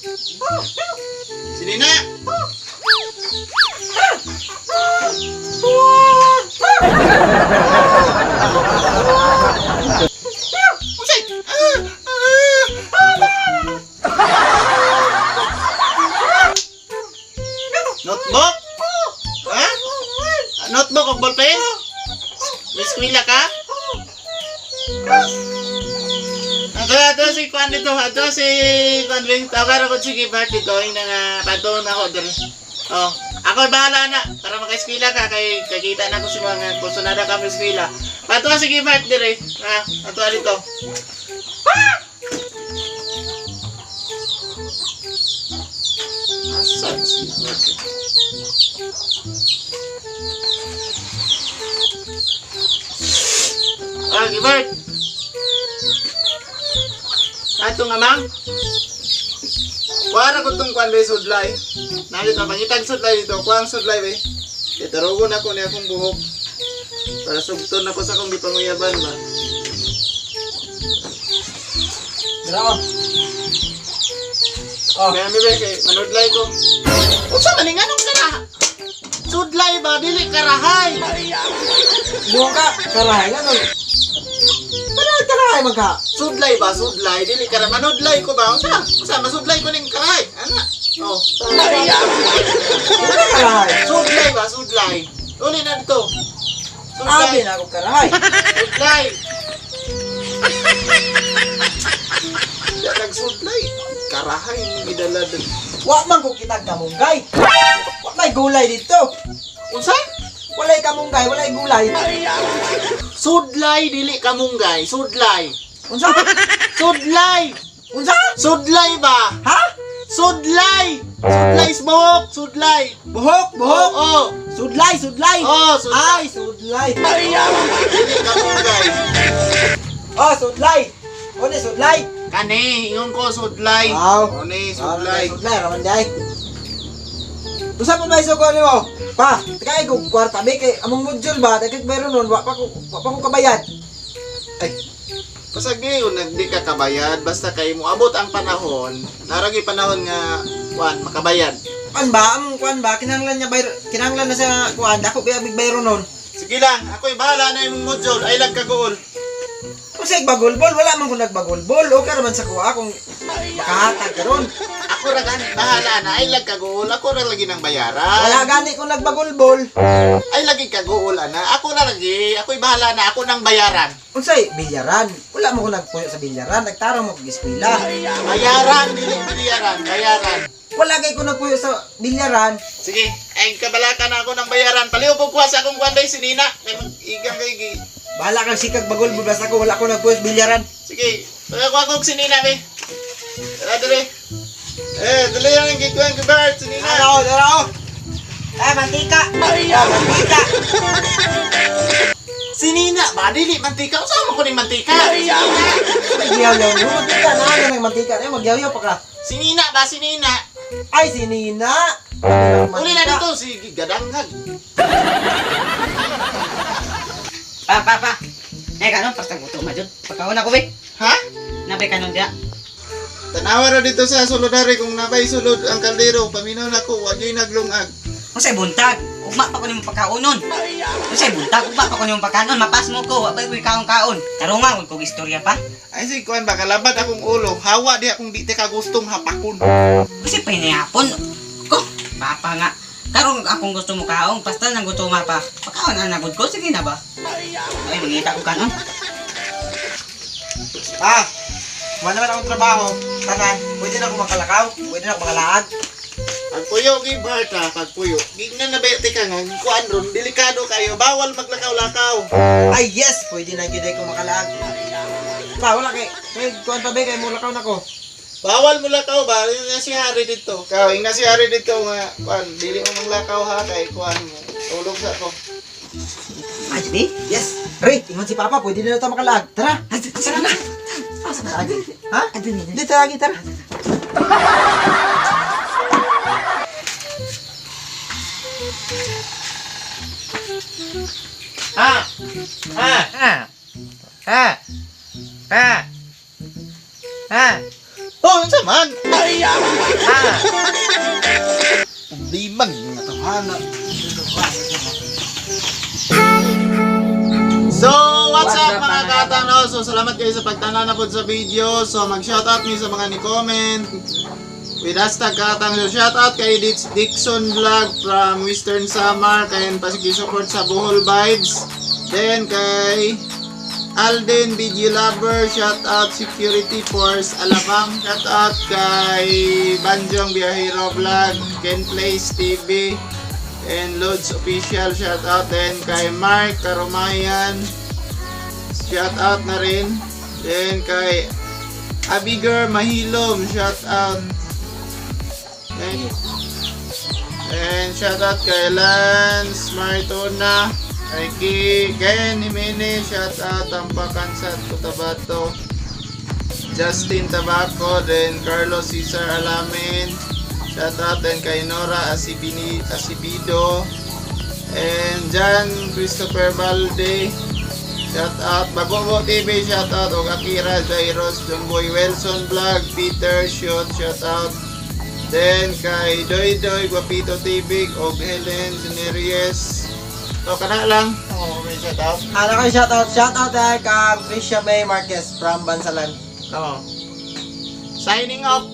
Si Nina! Usay! Notebook? Ha? Notebook o ballpen? Miss Mila ka? Ato si Kwan dito, ato si Kwan Bing. Tawag ako si Gibart dito, yung patuon ako dito. Oh, ako bahala na para maka-eskwela ka kay kakita na ko si mga kursunada kami sa eskwela. Patuwa si Gibart dire. Patuwa dito. Asan si Gibart? Gibart. Ato nga mang. Wala ko itong kwan bay sudlay. Nalito, pangitag sudlay dito. Kuwang sudlay bay. Kitarugon ako niya akong buhok. Para sugton ako sa akong gipanguyaban ba. Bravo. Oh. Kaya mi bay kay manudlay ko. Unsa man ning anong karaha? Sudlay ba dili karahay? Buong ka, karahay nga nun. Karahay magka. Sudlay ba? Sudlay dili karahay. Manudlay ko ba? Unsa masudlay ko ning karahay? Ana. Oh. Karahay. Sudlay ba? Sudlay. Uli na dito. Abi na ako karahay. Sudlay. Ya nagsudlay. Karahay mo gidala din. Wa man ko kitag kamunggay. Wa may gulay dito. Unsa? Walay kamunggay, walay gulay. Sudlay dili kamunggay. Sudlay. Unsa? Sudlay. Unsa? Sudlay ba? Ha? Sudlay. Sudlay smoke. Sudlay. Buhok, buhok. Oh. Sudlay, sudlay. Oh, sudlay. Ay, sudlay. Dili kamunggay. Oh, sudlay. One sudlay. Kani, ingon ko sudlay. Wow. Oni sudlay. Sudlay, raman day. Usa pa ba iso ko nimo? Pa, tikay ko kwarta be kay among module ba, dagkag bayron nun, wa pa ko kabayad. Ay. Pasag ngayon, di ka kabayad, basta kay mo abot ang panahon, naragi panahon nga, kuan, makabayad. Kuan ba, among kuan ba, kinahanglan niya bayro, kinahanglan na sa kuan, dako ba big bayron nun. Sige lang, ako'y bahala na yung module, ay lag kagool. Kung sa igbagulbol, wala man ko nagbagulbol, o ka naman sa kuha kung makahatag ka ron. Ako ra gani, bahala na, ay lag kagool, ako ra lagi ng bayaran. Wala gani kung nagbagulbol. Ay lagi kagool, ana, ako na lagi, ako'y bahala na, ako nang bayaran. Kung sa bilyaran, wala mo ko nagpuyo sa bilyaran, nagtarong mo kag eskwela. Bayaran, dili bayaran, bayaran. Wala kay ko nagpuyo sa bilyaran. Sige, ay kabalaka na ako ng bayaran, paliw ko kuha sa akong kwanday sinina, kay mag-igang kay Bahala kang sikag bagulbol, basta ko wala ko nagpuyo sa bilyaran. Sige, pagkakuha ko sinina, be. Tara, dali. Dali yan ang gigawin ko, Bert, sinina. Dara o. Mantika. Mantika. Sinina, ba? Dili, mantika. Saan mo ko ni mantika? Magyaw-yaw mo. Mantika na. Ano may mantika? Magyaw-yaw pa ka. Sinina ba? Sinina. Ay, si Nina. Uli na dito, si Gadangag. Pa. Kanon pasta gusto majud. Pagkaon ako be. Ha? Nabay kanon dia. Tanawa ra dito sa Solodari kung nabay sulod ang kaldero. Paminaw na ko, wag yung naglungag. Unsay buntag? Ugma pa ko nimo pagkaonon. Unsay buntag? Ugma pa ko nimo pagkaon. Mapas mo ko, abay ko kaon-kaon. Tarunga ko istorya pa. Ay, si Kuan ba, kalabad akong ulo. Hawa di akong di te ka gustong hapakon. Unsay pinihapon? Ko, papa nga. Karon akong gusto mo kaon, basta nang gusto pa. Pagkaon na nagud ko, sige na ba? Ay, mangita ko kanon. Wala naman akong trabaho. Tanan, pwede na ako makalakaw. Pwede na ako makalaag. Pagpuyo, Gibart ha, pagpuyo. Gignan na ba yung tika nga, kuan ron, delikado kayo, bawal maglakaw-lakaw. Ay, yes! Pwede na yun ko makalaag. Pa, wala kay kuan pa be, kay mulakaw na ko. Bawal mo lakaw ba? Yung nga si Harry dito. Ikaw, yung nga si Harry dito nga, kuan, dili mo manglakaw ha, kay kuan mo. Tulog sa ko. Ay, di? Yes! Ray, ingon si Papa, pwede na ito makalaag. Tara! Sana na. Lagi. Ha? Hindi, tara, lagi, tara. Oh, ano man? Problema nga tawhana. So, what's up mga katanaw? So, salamat kayo sa pagtanaw na po sa video. So, mag-shoutout niyo sa mga ni-comment. With hashtag katang. So, shoutout kay Dixon Vlog from Western Samar. Kayo pasig-support sa Bohol Vibes. Then, kay Alden Video Lover. Shoutout Security Force Alabang. Shoutout kay Banjong Biyahero Vlog. Ken Plays TV. And Loads Official, shout out din kay Mark Karumayan, shout out na rin. Then kay Abigail Mahilom, shout out. And shout out kay Lance Martona, kay Ken Jimenez, shout out Tampakan sa Cotabato, Justin Tabaco, then Carlos Cesar Alamin. Shout out din kay Nora Asibido and John Christopher Balde. Shout out Bagogo TV, shout out og Akira Jairos, Jumboy Wilson Vlog, Peter Shot, shout out. Then kay Doy Doy Guapito TV og Helen Generes. So kana lang. May shout out. Ano kay shoutout dahil ka Trisha May Marquez from Bansalan. Signing off.